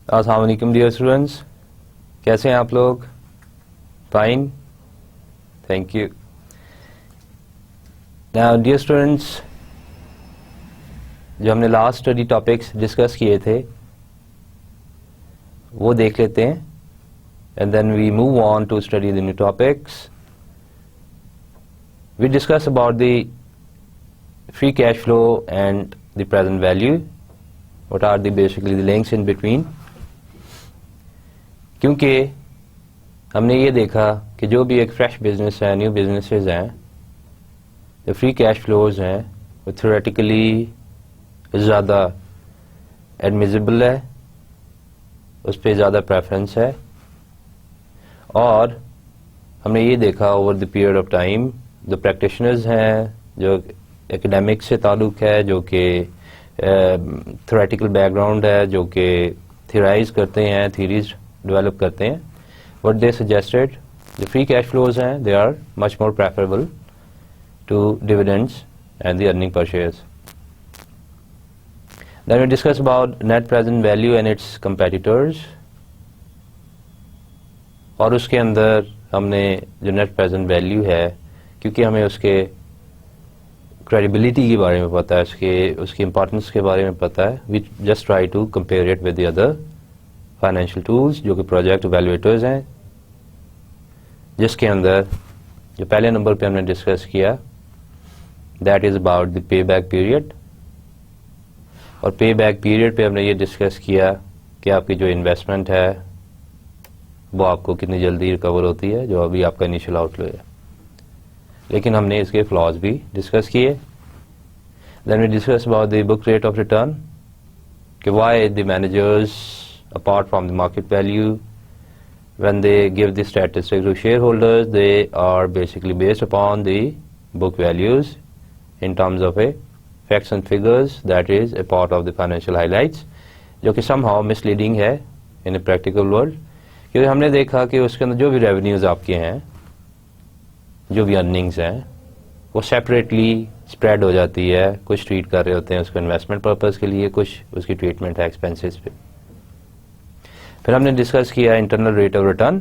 अस्सलाम वालेकुम dear students, कैसे हैं आप लोग? Fine, thank you. Now dear students, जो हमने लास्ट स्टडी टॉपिक्स डिस्कस किए थे वो देख लेते हैं and then we move on to study the new topics. We discuss about the free cash flow and the present value, what are the basically the links in between. क्योंकि हमने ये देखा कि जो भी एक फ्रेश बिजनेस है, new businesses हैं, जो फ्री कैश फ्लोज हैं वो थ्योरेटिकली ज़्यादा एडमिसिबल है, उस पर ज़्यादा प्रेफरेंस है। और हमने ये देखा over the period of time जो प्रैक्टिशनर्स हैं, जो एकेडमिक से ताल्लुक़ है, जो कि थ्योरेटिकल बैकग्राउंड है, जो कि थियराइज करते हैं, थीरीज डेवलप करते हैं, what they suggested, the free cash flows हैं, they are much more preferable to dividends and the earning per shares. Then we discuss about net present value and its competitors, और उसके अंदर हमने जो net present value है, क्योंकि हमें उसके credibility के बारे में पता है, उसकी importance के बारे में पता है, we just try to compare it with the other financial tools जो कि प्रोजेक्ट इवैल्यूएटर्स हैं, जिसके अंदर जो पहले नंबर पे हमने डिस्कस किया that is about the pay back period. और पे बैक पीरियड पे हमने ये डिस्कस किया कि आपकी जो इन्वेस्टमेंट है वो आपको कितनी जल्दी रिकवर होती है, जो अभी आपका इनिशियल आउटफ्लो है। लेकिन हमने इसके फ्लॉज भी डिस्कस किए। Then we discuss about the book rate of return, कि why the managers apart from the market value, when they give the statistics to shareholders, they are basically based upon the book values in terms of a facts and figures, that is a part of the financial highlights, जो कि somehow misleading है in a practical world। क्योंकि हमने देखा कि उसके अंदर जो भी revenues आपके हैं, जो भी earnings हैं, वो separately spread हो जाती है। कुछ treat कर रहे होते हैं उसको investment purpose के लिए, कुछ उसकी treatment है expenses पे। फिर हमने डिस्कस किया इंटरनल रेट ऑफ रिटर्न,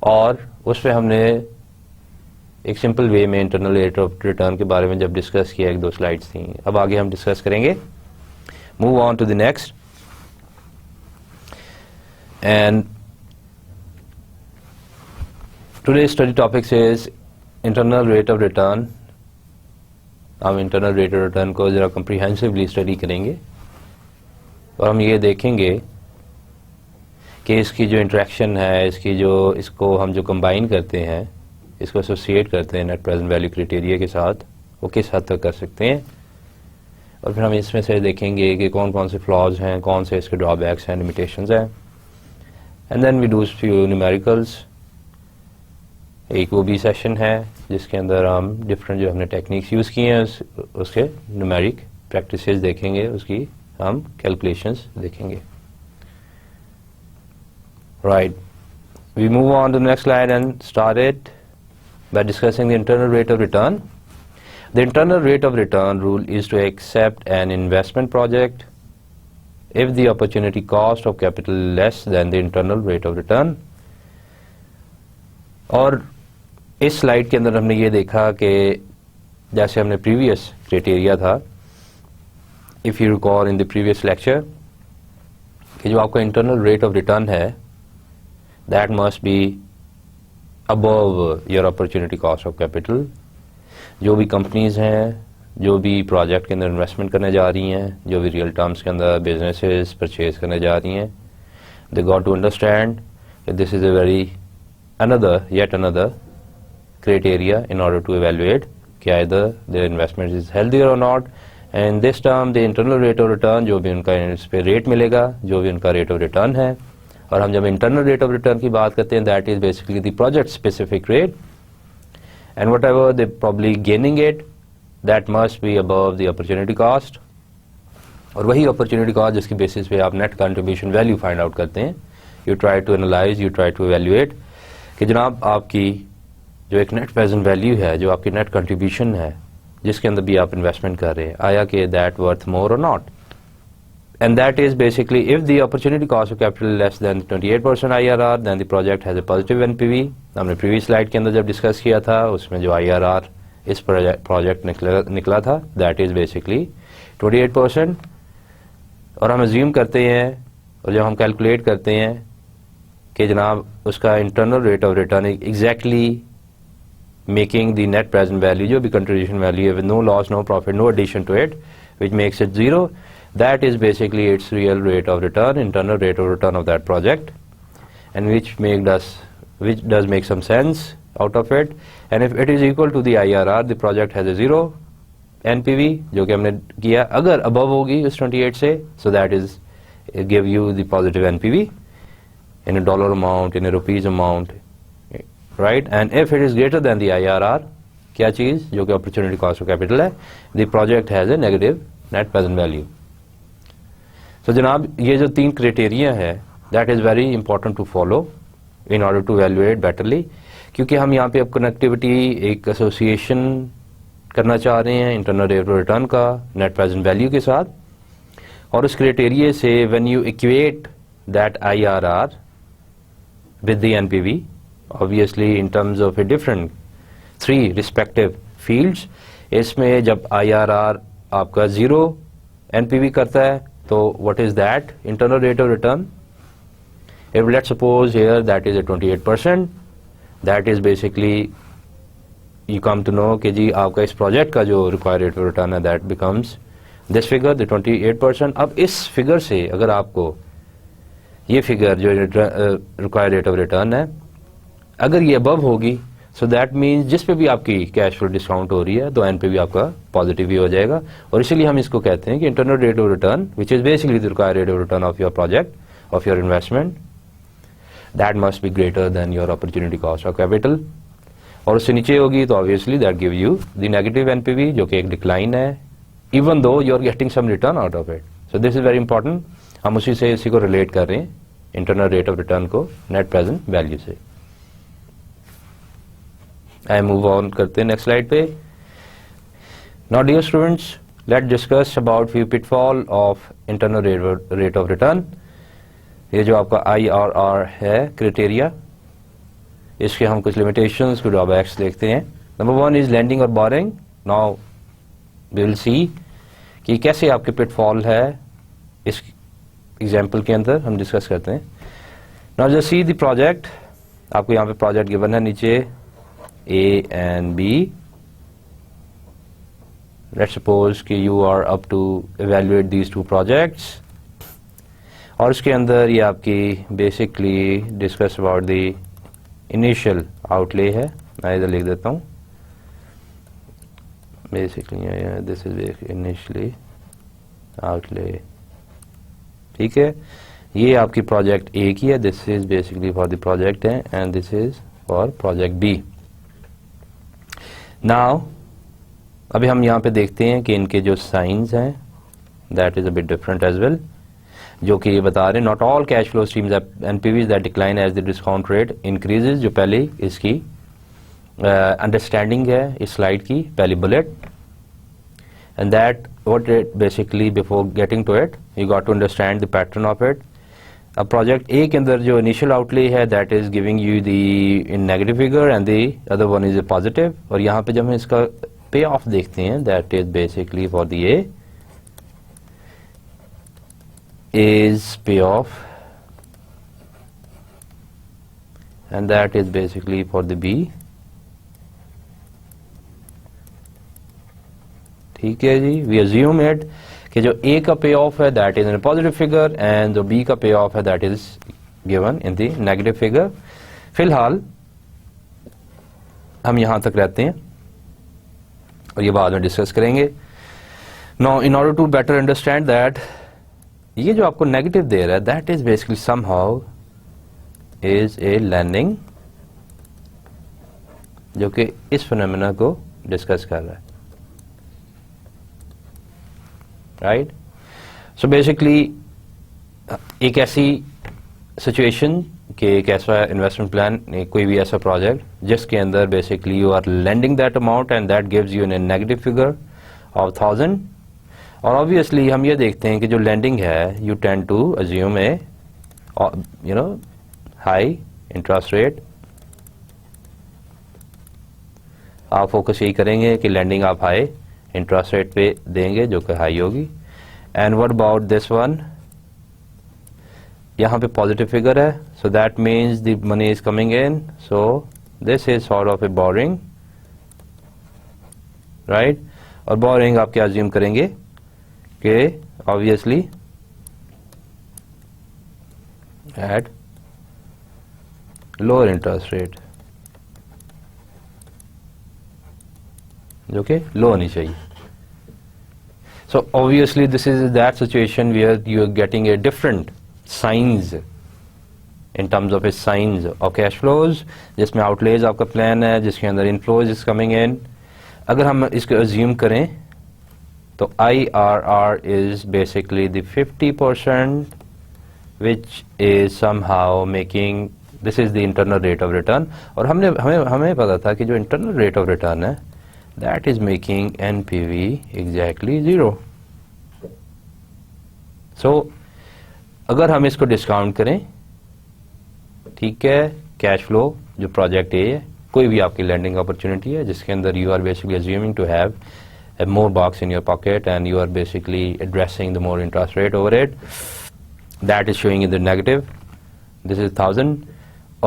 और उस पर हमने एक सिंपल वे में इंटरनल रेट ऑफ रिटर्न के बारे में जब डिस्कस किया, एक दो स्लाइड्स थी। अब आगे हम डिस्कस करेंगे। Move on to the next, and today study topics is internal rate of return. हम इंटरनल रेट ऑफ रिटर्न को जरा कम्प्रीहेंसिवली स्टडी करेंगे और हम ये देखेंगे कि इसकी जो इंट्रैक्शन है, इसको हम जो कंबाइन करते हैं, इसको एसोसिएट करते हैं नेट प्रेजेंट वैल्यू क्राइटेरिया के साथ, वो किस हद तक कर सकते हैं। और फिर हम इसमें से देखेंगे कि कौन कौन से फ्लॉज हैं, कौन से इसके ड्रॉबैक्स हैं, लिमिटेशंस हैं। And then we do few numericals. एक वो भी सेशन है जिसके अंदर हम डिफरेंट जो हमने टेक्निक्स यूज़ किए हैं उसके न्यूमेरिक प्रैक्टिसेस देखेंगे, उसकी हम कैलकुलेशंस देखेंगे। Right, we move on to the next slide and start it by discussing the internal rate of return. The internal rate of return rule is to accept an investment project if the opportunity cost of capital less than the internal rate of return. और इस slide के अंदर हमने ये देखा कि जैसे हमने प्रीवियस क्राइटेरिया था, if you recall in the previous lecture, कि जो आपका internal rate of return है that must be above your opportunity cost of capital। जो भी companies हैं, जो भी project के अंदर investment करने जा रही हैं, जो भी real terms के अंदर businesses purchase करने जा रही हैं, they got to understand that this is a yet another criteria in order to evaluate कि either their investment is healthier or not। And this term the internal rate of return, जो भी उनका इस पे रेट मिलेगा, जो भी उनका रेट ऑफ रिटर्न है। और हम जब इंटरनल रेट ऑफ रिटर्न की बात करते हैं, that is basically the project specific rate, and whatever they probably gaining it that must be above the opportunity cost. और वही अपॉर्चुनिटी कॉस्ट जिसकी बेसिस पे आप net contribution value find out करते हैं। You try to analyse, you try to evaluate कि जनाब आपकी जो एक नेट प्रेजेंट वैल्यू है, जो आपकी नेट कंट्रीब्यूशन है, जिसके अंदर भी आप इन्वेस्टमेंट कर रहे हैं, आया कि दैट वर्थ मोर और not. and that is basically if the opportunity cost of capital less than 28% IRR, then the project has a positive NPV. हमने previous slide के अंदर जब discuss किया था उसमें जो IRR इस project निकला था that is basically 28%. और हम assume करते हैं और जब हम calculate करते हैं कि जनाब उसका internal rate of return exactly making the net present value जो भी contribution value है with no loss, no profit, no addition to it, which makes it zero. That is basically its real rate of return, internal rate of return of that project, and which does make some sense out of it. And if it is equal to the IRR, the project has a zero NPV, जो कि हमने किया. अगर above होगी उस 28 से, so that is give you the positive NPV in a dollar amount, in a rupees amount, right? And if it is greater than the IRR, क्या चीज़ जो कि opportunity cost of capital है, the project has a negative net present value. So जनाब ये जो 3 criteria है that is very important to follow in order to evaluate betterly, क्योंकि हम यहाँ पे अब कनेक्टिविटी एक एसोसिएशन करना चाह रहे हैं इंटरनल रेट ऑफ रिटर्न का नेट प्रेजेंट वैल्यू के साथ, और उस क्राइटेरिया से when you equate that IRR with the NPV obviously in terms of a different 3 respective fields, इसमें जब IRR आपका 0 NPV करता है तो what is that internal rate of return? If let's suppose here that is a 28%, that is basically you come to know कि जी आपका इस project का जो required rate of return है that becomes this figure, the 28%. अब इस figure से अगर आपको ये figure जो required rate of return है अगर ये above होगी, so that means जिस पे भी आपकी कैश फ्लो डिस्काउंट हो रही है तो NPV आपका पॉजिटिव ही हो जाएगा. और इसीलिए हम इसको कहते हैं कि internal rate of return which is basically the required rate of return of your project of your investment that must be greater than your opportunity cost of capital. और उससे नीचे होगी तो obviously that give you the negative NPV जो कि एक decline है even though you are getting some return out of it. So this is very important. हम उसी से इसी को रिलेट कर रहे हैं इंटरनल रेट ऑफ रिटर्न को नेट प्रेजेंट वैल्यू से. I move on करते हैं next slide पे. Now dear students, let's discuss about few pitfall of internal rate of return. ये जो आपका IRR है क्राइटेरिया, इसके हम कुछ limitations, कुछ drawbacks देखते हैं. Number 1 is lending और borrowing. Now we will see कि कैसे आपके pitfall है इस example के अंदर हम discuss करते हैं. Now just see the project. आपको यहाँ पे project given है नीचे A and B. Let's suppose कि you are up to evaluate these 2 projects. और इसके अंदर ये आपकी basically discuss about the initial outlay है. मैं इधर लिख देता हूँ. Basically this is initially outlay. ठीक है. ये आपकी project A की है. This is basically for the project A and this is for project B. Now, अभी हम यहाँ पे देखते हैं कि इनके जो साइंस हैं that is a bit different as well, जो कि ये बता रहे हैं not all cash flow streams NPVs that decline as the discount rate increases. जो पहले इसकी understanding है इस slide की पहली bullet, and that what it basically before getting to it you got to understand the pattern of it. अब project A के अंदर जो इनिशियल आउटले है that is giving you the in negative figure and the other one is a positive. और यहाँ पे जब हम इसका पे ऑफ देखते हैं that is basically for the A is payoff and that is basically for the B. ठीक है जी. वी अज्यूम इट कि जो A का पे ऑफ है that is in positive figure and जो B का पे ऑफ है that is given in the negative figure. फिलहाल हम यहां तक रहते हैं और ये बाद में डिस्कस करेंगे. Now in order to better understand that ये जो आपको नेगेटिव दे रहा है that is basically somehow is a lending जो कि इस फिनोमेना को डिस्कस कर रहा है. राइट. सो बेसिकली एक ऐसी सिचुएशन कि एक ऐसा इन्वेस्टमेंट प्लान कोई भी ऐसा प्रोजेक्ट जिसके अंदर basically you are lending that amount and that gives you an negative figure of 1000. और ऑब्वियसली हम ये देखते हैं कि जो लैंडिंग है you tend to assume a high interest rate. आप फोकस यही करेंगे कि लैंडिंग आप हाई इंटरेस्ट रेट पे देंगे जो कि हाई होगी। And what about this one, यहाँ पे पॉजिटिव फिगर है, so that means the money is coming in, so this is sort of a borrowing, right. और बोरिंग आप क्या अज्यूम करेंगे कि obviously at lower interest rate, जो कि लो होनी चाहिए। So obviously this is that situation where you are getting a different signs in terms of a signs और कैश फ्लोज, जिसमें आउटलेज आपका प्लान है, जिसके अंदर इनफ्लोज इज कमिंग इन। अगर हम इसको अज्यूम करें तो IRR is basically the 50% which is somehow making, this is the internal rate of return। और हमें पता था कि जो internal rate of return है that is making NPV exactly 0। so अगर हम इसको डिस्काउंट करें, ठीक है, कैश फ्लो जो प्रोजेक्ट ए है, कोई भी आपकी लैंडिंग अपॉर्चुनिटी है जिसके अंदर you are basically assuming to have a more bucks in your pocket and you are basically addressing the more interest rate over it, that is showing in the negative, this is 1000।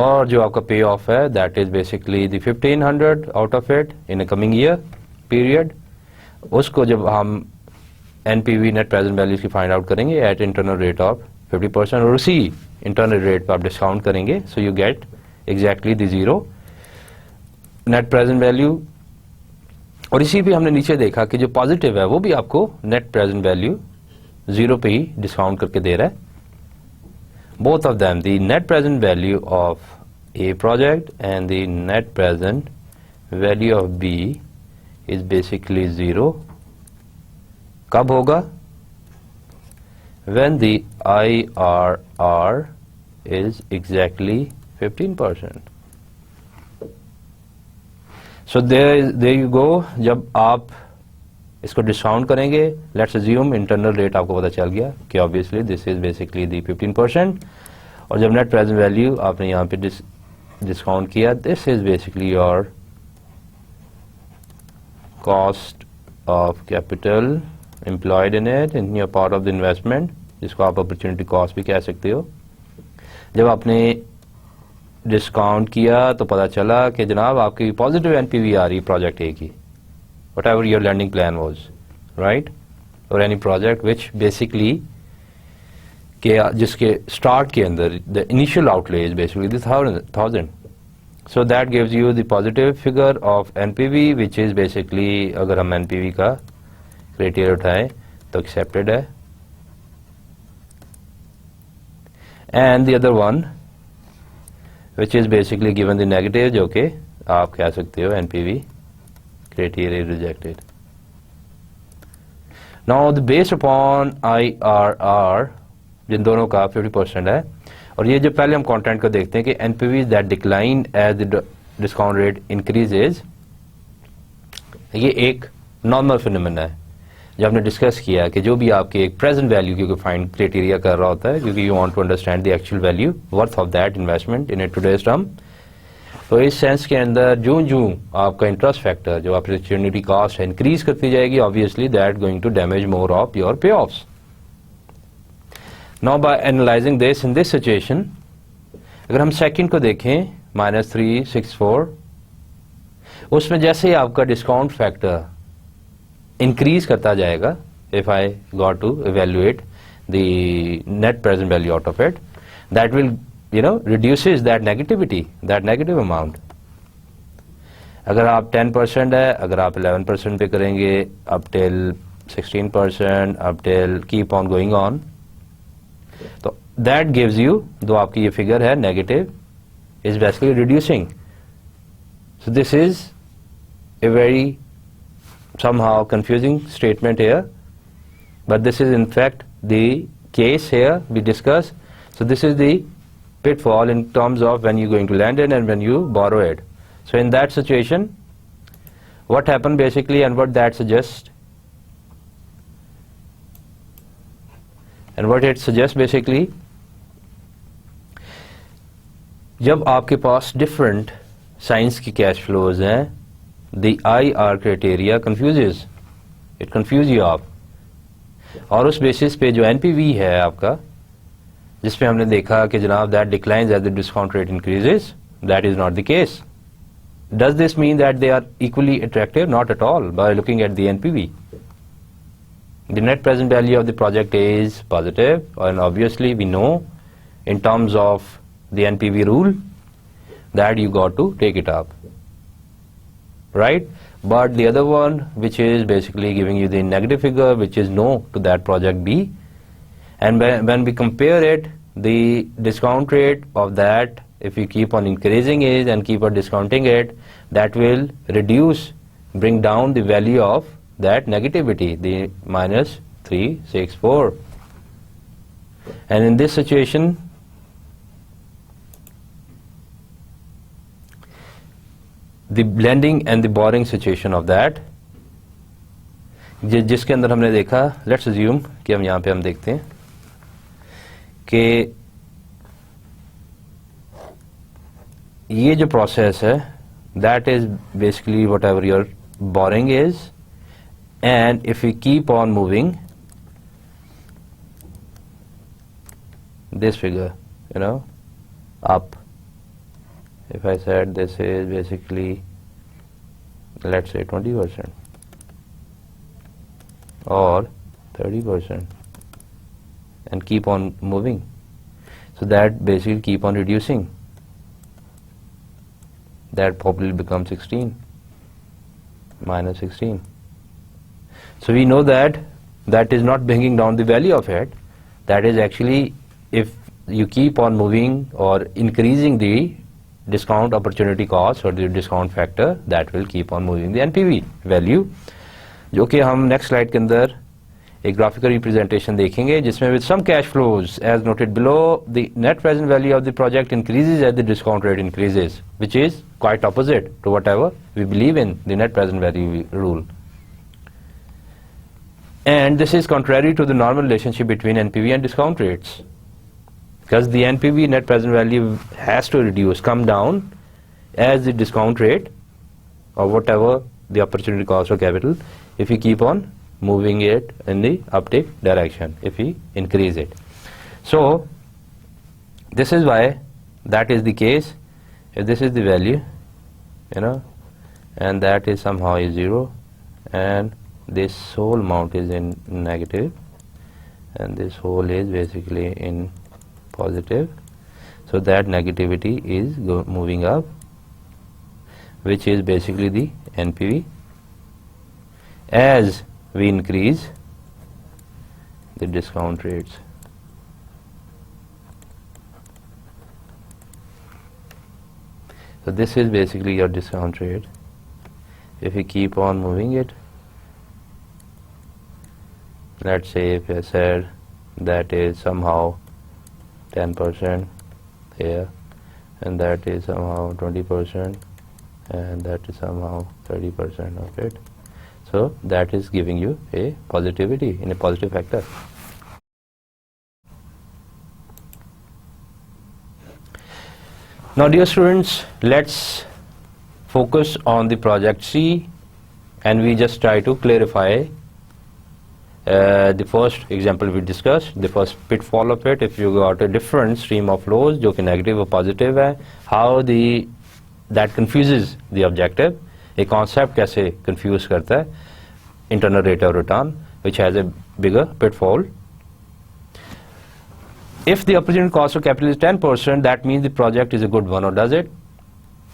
और जो आपका पे of है that is basically the 1500 out of it in a coming year period। उसको जब हम NPV net present value की find out करेंगे at internal rate of 50% और उसी internal rate पर आप डिस्काउंट करेंगे, so you get exactly the 0 net present value। और इसी पे हमने नीचे देखा कि जो पॉजिटिव है वो भी आपको नेट प्रेजेंट वैल्यू 0 पे ही डिस्काउंट करके दे रहा है। Both of them, the net present value of A project and the net present value of B is basically 0। कब होगा? When the IRR is exactly 15%। So there you go. जब आप इसको डिस्काउंट करेंगे, लेट्स अज्यूम इंटरनल रेट आपको पता चल गया कि obviously this is basically the 15%। और जब नेट प्रेजेंट वैल्यू आपने यहाँ पे डिस्काउंट किया, this is basically your cost of capital employed in it in your part of the investment, जिसको आप अपॉर्चुनिटी कॉस्ट भी कह सकते हो। जब आपने डिस्काउंट किया तो पता चला कि जनाब आपकी पॉजिटिव NPV आ रही प्रोजेक्ट ए की, whatever your lending plan was, right. और एनी प्रोजेक्ट विच बेसिकली जिसके स्टार्ट के अंदर the initial outlay is basically 1000। So that gives you the positive figure of NPV which is basically, अगर हम NPV का criteria उठाएं तो accepted है। And the other one which is basically given the negative, जो कि आप कह सकते हो NPV criteria rejected। Now the based upon IRR जिन दोनों का 50% है, और ये जो पहले हम कंटेंट को देखते हैं कि NPV that decline as the discount rate increases, ये एक नॉर्मल फिनोमेना है जो हमने डिस्कस किया कि जो भी आपके एक प्रेजेंट वैल्यू की फाइंड क्राइटेरिया कर रहा होता है, क्योंकि you want to understand the actual value worth of that investment in a today's term. तो इस सेंस के अंदर जो आपका इंटरेस्ट फैक्टर, जो आपकी अपॉर्चुनिटी कॉस्ट है, इंक्रीज करती जाएगी, obviously that going to damage more of your payoffs. Now by analysing this in this situation, अगर हम सेकंड को देखें -364, उसमें जैसे ही आपका डिस्काउंट फैक्टर इंक्रीज करता जाएगा, if I got to evaluate the net present value out of it, that will reduces that negativity, that negative amount। अगर आप 10% है, अगर आप 11% पे करेंगे, up till 16%, up till keep on going on, तो that gives you, जो आपकी ये फिगर है negative, is basically reducing। So this is a very somehow confusing statement here, but this is in fact the case here we discuss। So this is the pitfall in terms of when you're going to lend in and when you borrow it। So in that situation, what happened basically and what that suggests, And what it suggests basically, जब आपके पास different science की cash flows हैं, the IR criteria confuses, it confuse you आप, और उस basis पे जो NPV है आपका, जिसपे हमने देखा कि जनाब that declines as the discount rate increases, that is not the case. Does this mean that they are equally attractive? Not at all, by looking at the NPV. The net present value of the project is positive, and obviously we know in terms of the NPV rule that you got to take it up, right? But the other one, which is basically giving you the negative figure, which is no to that project B, and when we compare it, the discount rate of that, if we keep on increasing it and keep on discounting it, that will reduce, bring down the value of that negativity, the minus 364. And in this situation, the blending and the borrowing situation of that, जिसके अंदर हमने देखा, let's assume कि हम यहाँ पे हम देखते हैं कि ये जो process है, that is basically whatever your borrowing is, and if we keep on moving this figure, you know, up, if I said this is basically, let's say 20% or 30%, and keep on moving, so that basically keep on reducing, that probably becomes 16, minus 16. So we know that that is not bringing down the value of it, that is actually, if you keep on moving or increasing the discount opportunity cost or the discount factor, that will keep on moving the NPV value, जो कि हम next slide के अंदर एक graphical representation देखेंगे, जिसमें with some cash flows as noted below, the net present value of the project increases as the discount rate increases, which is quite opposite to whatever we believe in the net present value rule. And this is contrary to the normal relationship between NPV and discount rates, because the NPV, net present value, has to reduce, come down as the discount rate or whatever the opportunity cost of capital, if you keep on moving it in the uptick direction, if we increase it. So this is why that is the case. If this is the value, you know, and that is somehow is 0, and this whole amount is in negative, and this whole is basically in positive, so that negativity is moving up, which is basically the NPV. As we increase the discount rates, so this is basically your discount rate. If we keep on moving it, let's say if I said that is somehow 10% here, and that is somehow 20%, and that is somehow 30% of it, so that is giving you a positivity in a positive factor. Now dear students, let's focus on the project C, and we just try to clarify the first example we discussed, the first pitfall of it. If you got a different stream of flows जो कि negative or positive है, how that confuses the objective, a concept कैसे confuse करता है, internal rate of return, which has a bigger pitfall. If the opportunity cost of capital is 10%, that means the project is a good one, or does it?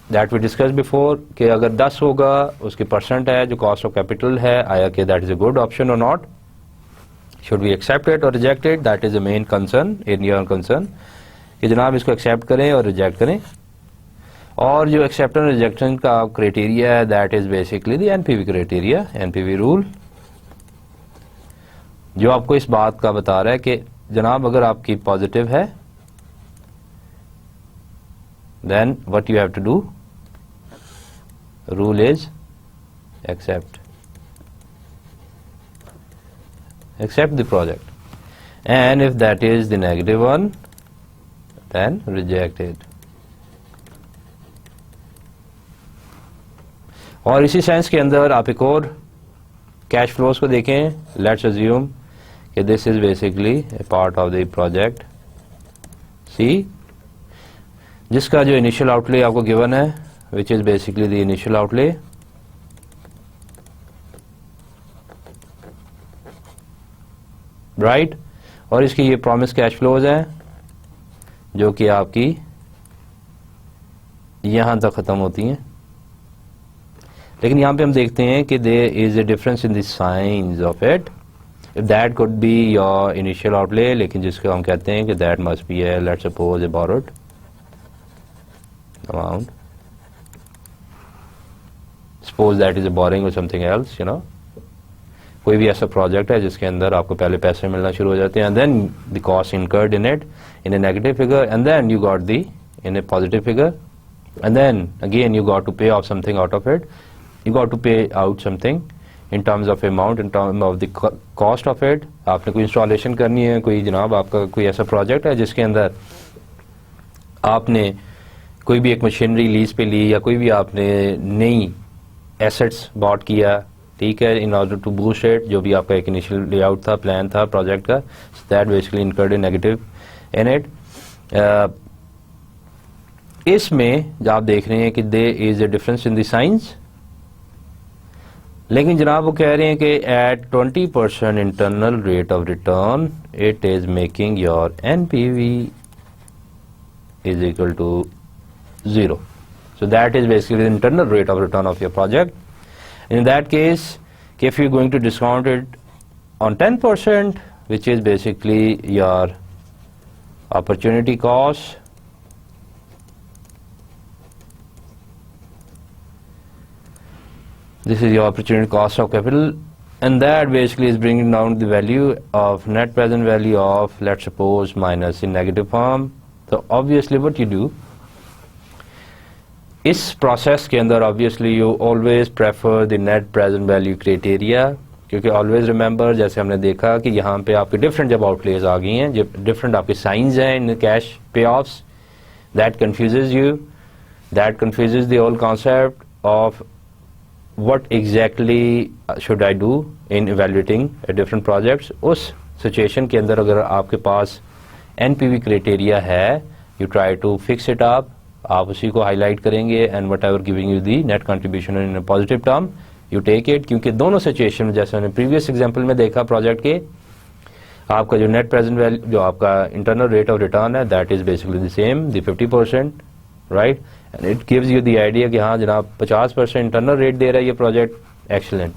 That we discussed before कि अगर 10 होगा, उसकी percent है जो cost of capital है, आया कि that is a good option or not? Should we accept it or reject it? That is the main concern, area concern, कि जनाब इसको accept करें और reject करें. और जो acceptance and rejection का criteria है, that is basically the NPV criteria, NPV rule, जो आपको इस बात का बता रहा है कि जनाब अगर आपकी positive है, then what you have to do, rule is accept the project. and if that is the negative one, then reject it. और इसी सेंस के अंदर आप एक और कैश फ्लोज को देखें. लेट्स अज्यूम कि this is basically a part of the project C, जिसका जो इनिशियल आउटले आपको गिवन है, which is basically the initial outlay, right. और इसकी ये प्रॉमिस कैश फ्लोज हैं जो कि आपकी यहां तक खत्म होती हैं. लेकिन यहां पे हम देखते हैं कि there is a difference in the signs of it. If that could be your initial outlay, लेकिन जिसको हम कहते हैं कि that must be a, let's suppose, a borrowed amount. Suppose that is a borrowing और समथिंग एल्स, यू नो. कोई भी ऐसा प्रोजेक्ट है जिसके अंदर आपको पहले पैसे मिलना शुरू हो जाते हैं, and then the cost incurred in it in a negative figure, and then you got the in a positive figure, and then again you got to pay off something out of it. You got to pay out something in terms of amount, in terms of the cost of it. आपने कोई installation करनी है, कोई जनाब आपका कोई ऐसा project है जिसके अंदर आपने कोई भी एक मशीनरी लीज पे ली या कोई भी आपने नई एसेट्स बॉट किया, ठीक है, in order to boost it, जो भी आपका एक इनिशियल लेआउट था, प्लान था प्रोजेक्ट का, that basically incurred in negative in it. इसमें जो आप देख रहे हैं कि there is a difference in the signs, लेकिन जनाब वो कह रहे हैं कि at 20% internal rate of return it is making your NPV is equal to 0. So that is basically the internal rate of return of your project. In that case, if you're going to discount it on 10%, which is basically your opportunity cost, this is your opportunity cost of capital, and that basically is bringing down the value of net present value of, let's suppose, minus in negative form. So obviously what you do, इस process के अंदर obviously you always prefer the net present value criteria, क्योंकि always remember, जैसे हमने देखा कि यहाँ पे आपके डिफरेंट जब आउटलेज आ गई हैं, जब डिफरेंट आपके साइंस हैं in cash payoffs, that confuses you, that confuses the whole concept of what exactly should I do in evaluating different projects. उस सिचुएशन के अंदर अगर आपके पास एनपीवी क्राइटेरिया है, you try to fix it up, आप उसी को हाईलाइट करेंगे, and whatever giving you the net contribution in a positive term, you take it. क्योंकि दोनों सिचुएशन में, जैसे हमने प्रीवियस एग्जांपल में देखा प्रोजेक्ट के, आपका जो नेट प्रेजेंट वैल्यू, जो आपका इंटरनल रेट ऑफ रिटर्न है, that is basically the same, the 50%, right. And it gives you the idea कि हाँ जनाब 50% इंटरनल रेट दे रहा है ये project, excellent.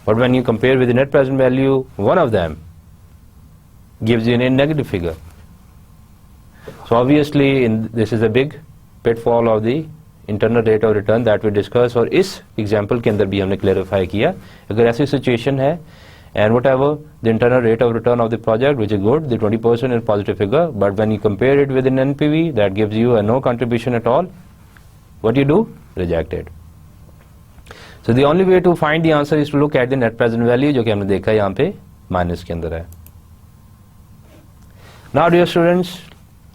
But when you compare with the net present value, one of them gives U A negative figure. So obviously this is a big pitfall of the internal rate of return that we discussed, और इस example के अंदर भी हमने clarify किया. अगर ऐसी situation है and whatever the internal rate of return of the project, which is good, the 20% is positive figure, but when you compare it with an NPV that gives you a no contribution at all, what you do? Reject it. So the only way to find the answer is to look at the net present value, जो कि हमने देखा यहाँ पे minus के अंदर है. Now dear students,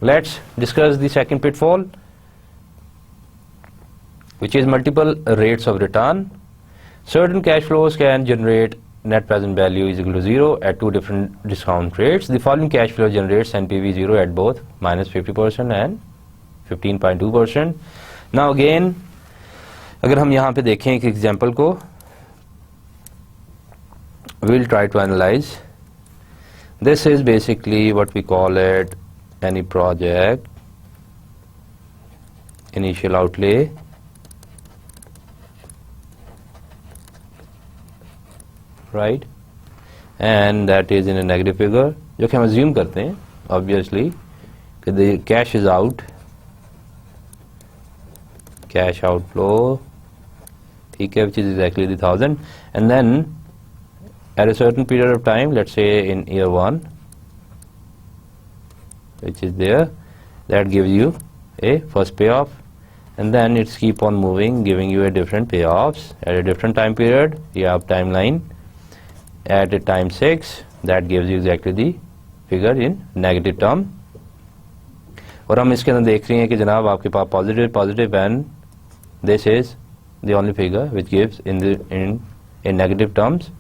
let's discuss the second pitfall, which is multiple rates of return. Certain cash flows can generate net present value is equal to 0 at two different discount rates. The following cash flow generates NPV 0 at both minus 50% and 15.2%. Now again, अगर हम यहाँ पे देखें एक example को, we'll try to analyze. This is basically what we call it any project initial outlay, right, and that is in a negative figure, जो कि हम assume करते हैं obviously कि the cash is out, cash outflow, ठीक है, which is exactly the 1000, and then at a certain period of time, let's say in year 1, which is there, that gives you a first payoff, and then it's keep on moving, giving you a different payoffs at a different time period. You have timeline, at a time 6, that gives you exactly the figure in negative term. और हम इसके अंदर देख रहे हैं कि जनाब आपके पास positive and this is the only figure which gives in negative terms.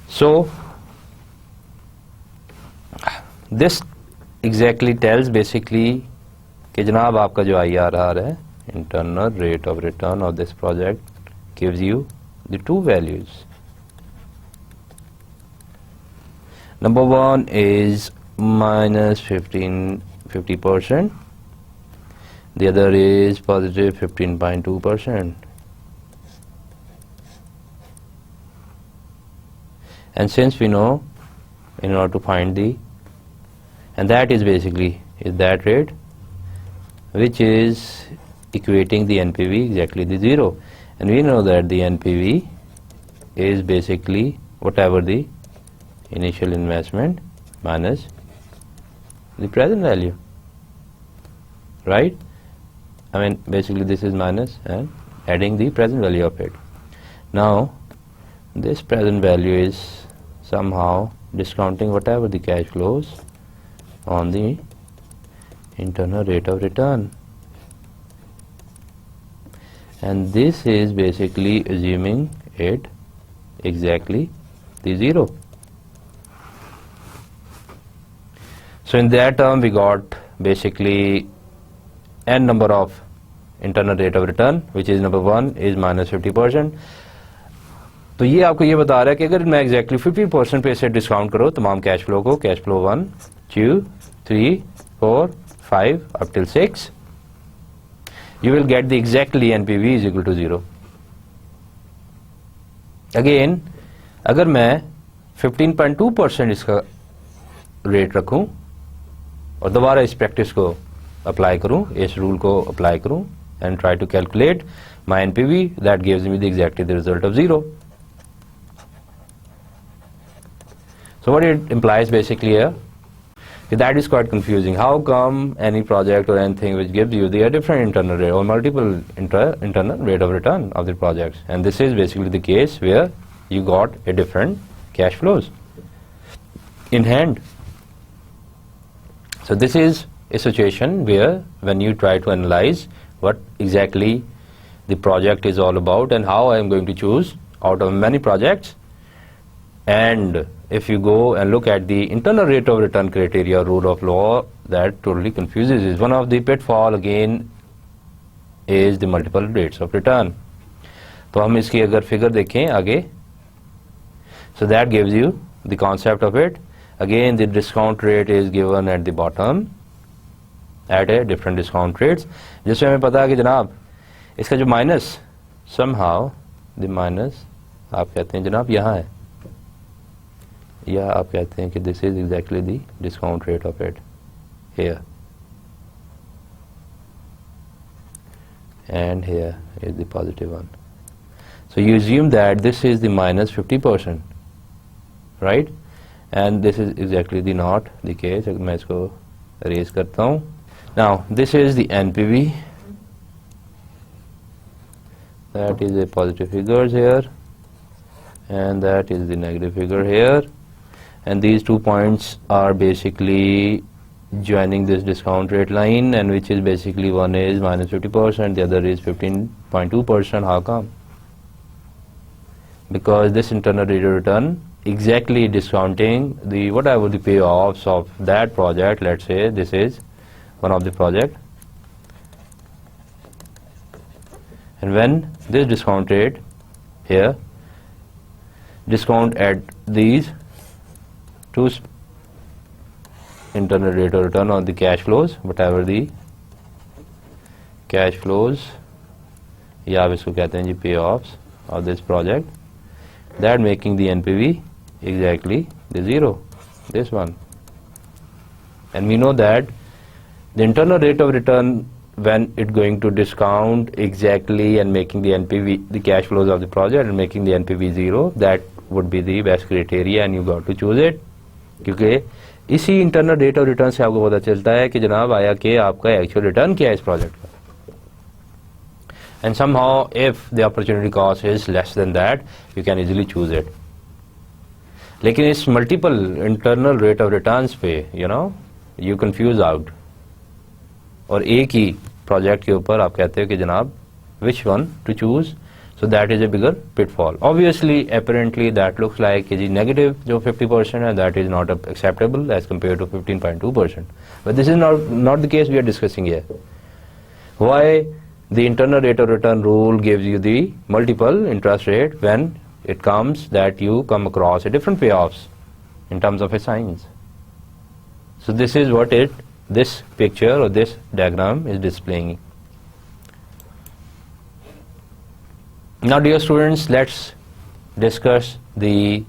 So this exactly tells basically कि जनाब आपका जो IRR है, internal rate of return of this project, gives you the two values. Number one is minus 50%. The other is positive 15.2%. And since we know, in order to find and that is basically is that rate which is equating the NPV exactly the 0, and we know that the NPV is basically whatever the initial investment minus the present value, right? I mean basically this is minus and adding the present value of it. Now this present value is somehow discounting whatever the cash flows on the internal rate of return, and this is basically assuming it exactly the 0. So in that term we got basically n number of internal rate of return, which is number 1 is minus 50%. तो ये आपको ये बता रहा है कि अगर मैं एग्जैक्टली 50% पे से डिस्काउंट करो तमाम कैश फ्लो को, cash flow 1, 2, 3, 4, 5 up till 6, you will get the exactly NPV is equal to 0. Again, अगर मैं 15.2% इसका रेट रखूं और दोबारा इस प्रैक्टिस को अप्लाई करूं, इस रूल को अप्लाई करूं and try to calculate my NPV, that gives me the exactly the result of 0. So what it implies basically here, that is quite confusing. How come any project or anything which gives you the different internal rate or multiple internal rate of return of the projects, and this is basically the case where you got a different cash flows in hand. So this is a situation where when you try to analyze what exactly the project is all about and how I am going to choose out of many projects, and if you go and look at the internal rate of return criteria rule of law, that totally confuses. Is one of the pitfall again is the multiple rates of return. तो हम इसकी अगर figure देखें आगे, so that gives you the concept of it. Again the discount rate is given at the bottom at a different discount rates, जिससे हमें पता है कि जनाब इसका जो माइनस somehow the माइनस आप कहते हैं जनाब यहाँ है, या आप कहते हैं कि this is exactly the discount rate of it here, and here is the positive one. So you assume that this is the minus 50%, right? And this is exactly the not the case. मैं इसको erase करता हूँ. Now this is the NPV. That is a positive figures here, and that is the negative figure here. And these 2 points are basically joining this discount rate line, and which is basically one is minus 50%, the other is 15.2%. How come? Because this internal rate of return exactly discounting the whatever the payoffs of that project. Let's say this is one of the project, and when this discount rate here discount at these two internal rate of return on the cash flows, whatever the cash flows, या आप इसको कहते हैं जी payoffs of this project, that making the NPV exactly the 0, this one. And we know that the internal rate of return, when it going to discount exactly and making the NPV, the cash flows of the project, and making the NPV 0, that would be the best criteria, and you got to choose it. क्योंकि इसी internal rate of return से आपको पता चलता है कि जनाब आया कि आपका एक्चुअल रिटर्न क्या है इस प्रोजेक्ट का. and somehow if the opportunity cost is less than that, you can easily choose it. लेकिन इस multiple internal rate of returns पे यू कंफ्यूज आउट, और एक ही प्रोजेक्ट के ऊपर आप कहते हो कि जनाब which one to choose, so that is a bigger pitfall. Obviously apparently that looks like कि जी नेगेटिव जो 50% है that is not acceptable as compare to 15.2%, but this is not the case we are discussing here. Why the internal rate of return rule gives you the multiple interest rate when it comes that you come across a different payoffs in terms of assigns. So this is what this picture or this diagram is displaying. Now dear students, let's discuss the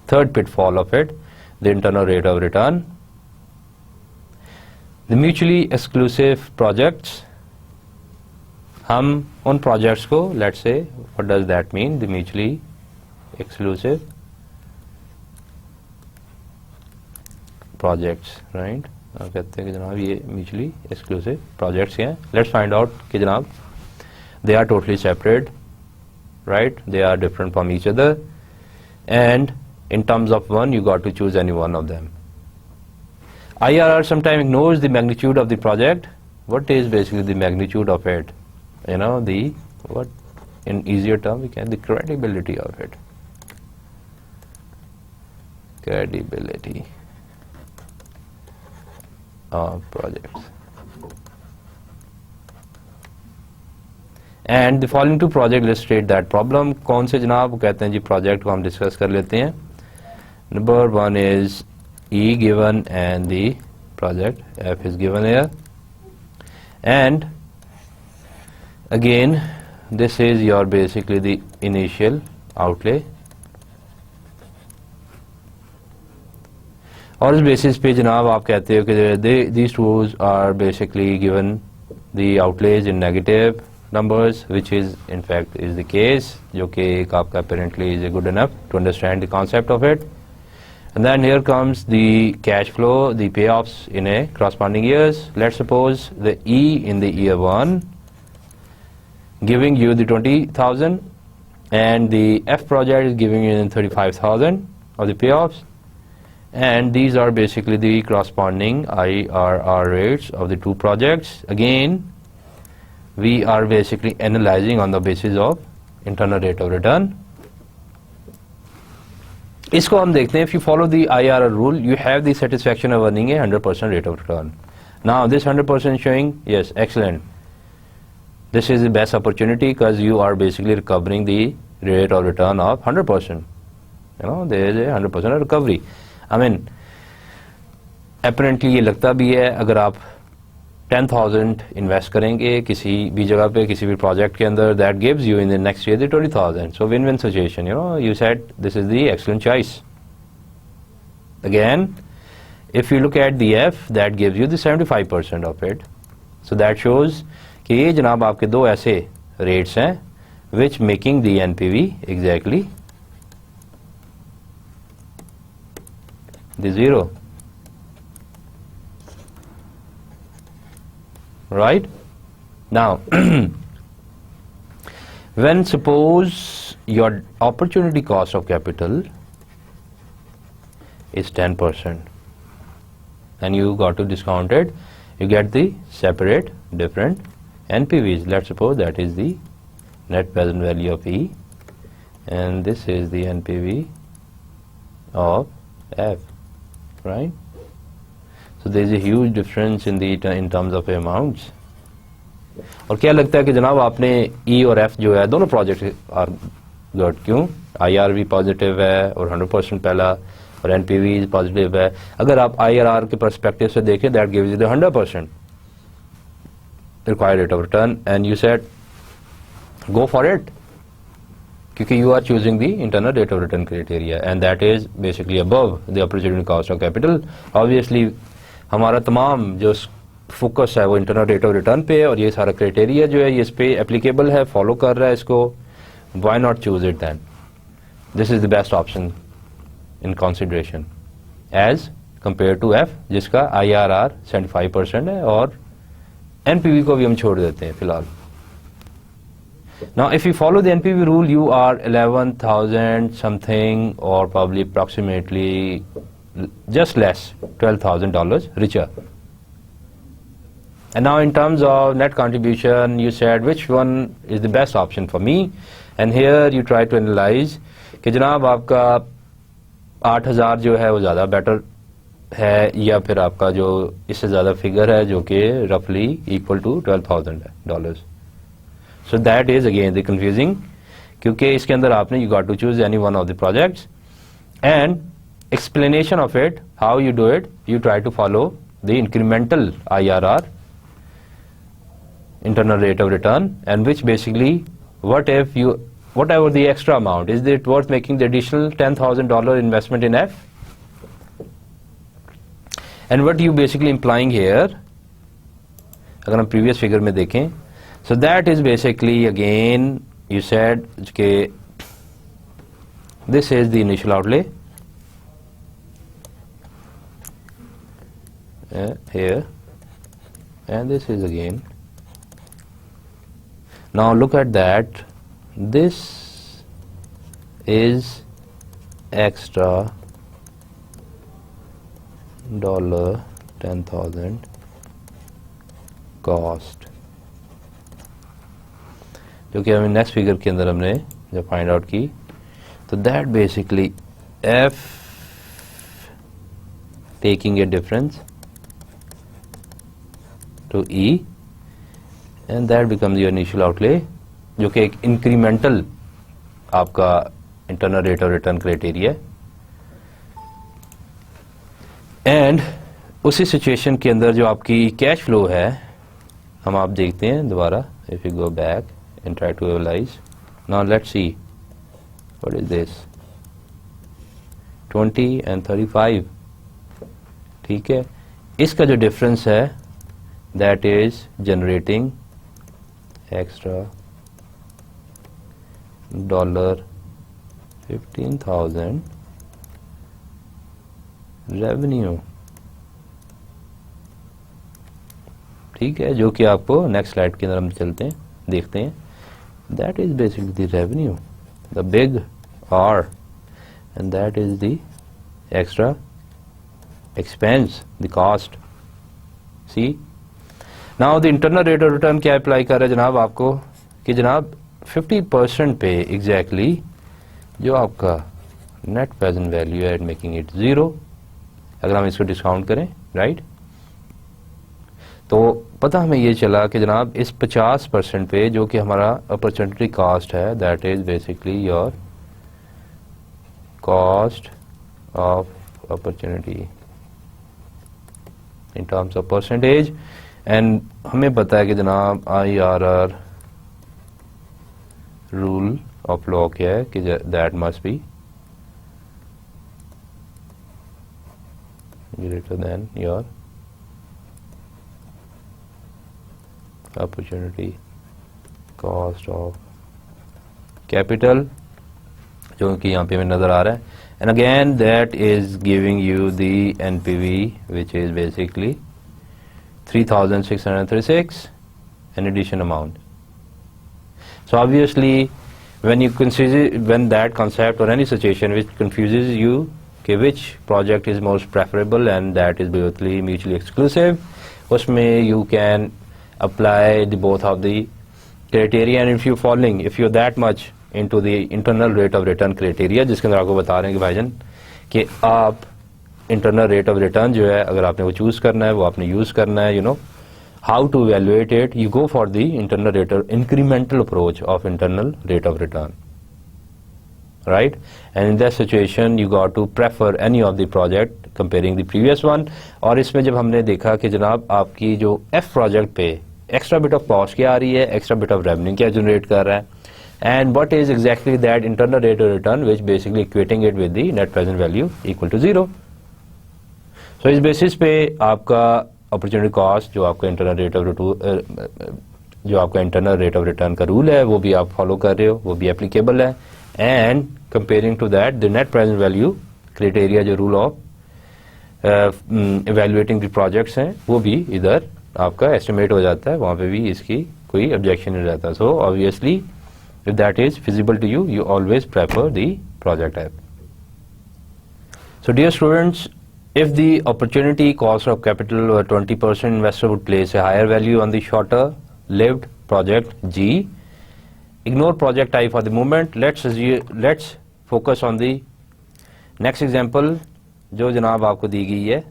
third pitfall of it, the internal rate of return. The mutually exclusive projects, हम उन projects को, let's say what does that mean, the mutually exclusive projects, right. आप कहते हैं कि जनाब ये mutually exclusive projects हैं. लेट्स फाइंड आउट कि जनाब they are totally separate, right, they are different from each other, and in terms of one you got to choose any one of them. IRR sometimes ignores the magnitude of the project. What is basically the magnitude of it? What in easier term we can, the credibility of it. Credibility of projects. And the following two projects illustrate that problem. कौन से जनाब कहते हैं जी project को हम discuss कर लेते हैं. Number one is E given and the project F is given here, and again this is your basically the initial outlay, और इस बेसिस पे जनाब आप कहते हो कि these tools are basically given the outlays in negative numbers, which is in fact is the case, जो कि एक आपका apparently is good enough to understand the concept of it. And then here comes the cash flow, the payoffs in a corresponding years. Let's suppose the E in the year 1 giving you the 20,000 and the F project is giving you 35,000 of the payoffs, and these are basically the corresponding IRR rates of the two projects. Again we are basically analyzing on the basis of internal rate of return. इसको हम देखते हैं. If you follow the IRR rule, you have the satisfaction of earning a 100% rate of return. Now this 100% showing, yes, excellent. This is the best opportunity because you are basically recovering the rate of return of 100%. There is a 100% recovery. I mean, apparently ये लगता भी है अगर आप 10,000 invest करेंगे किसी भी जगह पे किसी भी प्रोजेक्ट के अंदर, that gives you in the next year the 20,000. So win-win situation. You said this is the excellent choice. Again, if you look at the F, that gives you the 75% of it. So that shows कि ये जनाब आपके दो ऐसे rates हैं which making the NPV exactly the zero, right. Now when suppose your opportunity cost of capital is 10% and you got to discount it, you get the separate different NPVs. Let's suppose that is the net present value of E and this is the NPV of F, right. So there is a huge difference in terms of amounts. और क्या लगता है कि जनाब आपने E और F जो है दोनों प्रोजेक्ट आर गुड, क्यों? IRR भी पॉजिटिव है और 100% पहला और NPV पॉजिटिव है. अगर आप IRR के पर्सपेक्टिव से देखें, that gives you the 100% required rate of return, and you said go for it क्योंकि you are choosing the internal rate of return criteria and that is basically above the opportunity cost of capital. Obviously हमारा तमाम जो focus है वो internal rate of return पे है और ये सारा क्राइटेरिया जो है ये इस पे एप्लीकेबल है, फॉलो कर रहा है इसको. Why not choose it then? This is the best option in consideration as compare to F जिसका IRR 75% है और NPV को भी हम छोड़ देते हैं फिलहाल. Now if you follow the NPV rule, you are 11,000 something or probably approximately just less $12,000 richer. And now in terms of net contribution, you said which one is the best option for me, and here you try to analyze कि जनाब आपका 8,000 जो है वो ज़्यादा better है या फिर आपका जो इससे ज़्यादा फिगर है जो कि रफली equal to $12,000. So that is again the confusing, क्योंकि इसके अंदर आपने you got to choose any one of the projects, and explanation of it, how you do it, you try to follow the incremental IRR, internal rate of return, and which basically what if you whatever the extra amount, is it worth making the additional $10,000 investment in F? And what you basically implying here, अगर हम previous figure में देखें, so that is basically again you said कि this is the initial outlay here, and this is again. Now look at that, this is extra $10,000 cost, जो कि हमें next figure के अंदर हमने जब फाइंड आउट की, तो that basically F taking a difference to E, and that becomes your initial outlay, जो कि एक इंक्रीमेंटल आपका internal rate of return criteria है. एंड उसी सिचुएशन के अंदर जो आपकी कैश फ्लो है, हम आप देखते हैं दोबारा, if you go back and try to analyse. Now let's see what is this 20 and 35. ठीक है, इसका जो डिफरेंस है that is generating extra $15,000 revenue. ठीक है, जो कि आपको नेक्स्ट स्लाइड के अंदर हम चलते हैं देखते हैं. That is basically the revenue, the big R, and that is the extra expense, the cost. See, now the internal rate of return क्या अप्लाई कर रहा है जनाब आपको कि जनाब 50% पे exactly जो आपका net present value है making it 0, अगर हम इसको डिस्काउंट करें, राइट, तो पता हमें ये चला कि जनाब इस 50% पे जो कि हमारा अपॉर्चुनिटी कॉस्ट है, that is basically your cost of opportunity in terms of percentage. and हमें पता है कि जनाब IRR rule of law क्या है कि that must be greater than your opportunity cost of capital, जो कि यहाँ पे हमें नजर आ रहा है. and again that is giving you the NPV which is basically 3,636 an addition amount. So obviously when that concept or any situation which confuses you, okay, which project is most preferable and that is basically mutually exclusive, उसमें you can apply the both of the criteria. and if you're that much into the internal rate of return criteria, जिसके अंदर आपको बता रहे हैं कि भाईजान कि आप internal rate of return जो है अगर आपने वो चूज करना है, वो आपने यूज करना है, you know how to evaluate it, you go for the internal rate of incremental approach of internal rate of return, right? and in that situation you got to prefer any of the project comparing the previous one. और इसमें जब हमने देखा कि जनाब आपकी जो F project पे extra bit of cost क्या आ रही है, extra bit of revenue क्या generate कर रहा है, and what is exactly that internal rate of return which basically equating it with the net present value equal to 0. so इस basis पे आपका opportunity cost जो आपका internal rate of return का rule है वो भी आप follow कर रहे हो, वो भी applicable है. and comparing to that the net present value criteria जो rule of evaluating the projects हैं वो भी इधर आपका estimate हो जाता है, वहाँ पे भी इसकी कोई objection नहीं रहता. so obviously if that is feasible to you, you always prefer the project type. So dear students, if the opportunity cost of capital or 20% investor would place a higher value on the shorter lived project G, ignore project type for the moment. Let's focus on the next example जो जनाब आपको दी गई है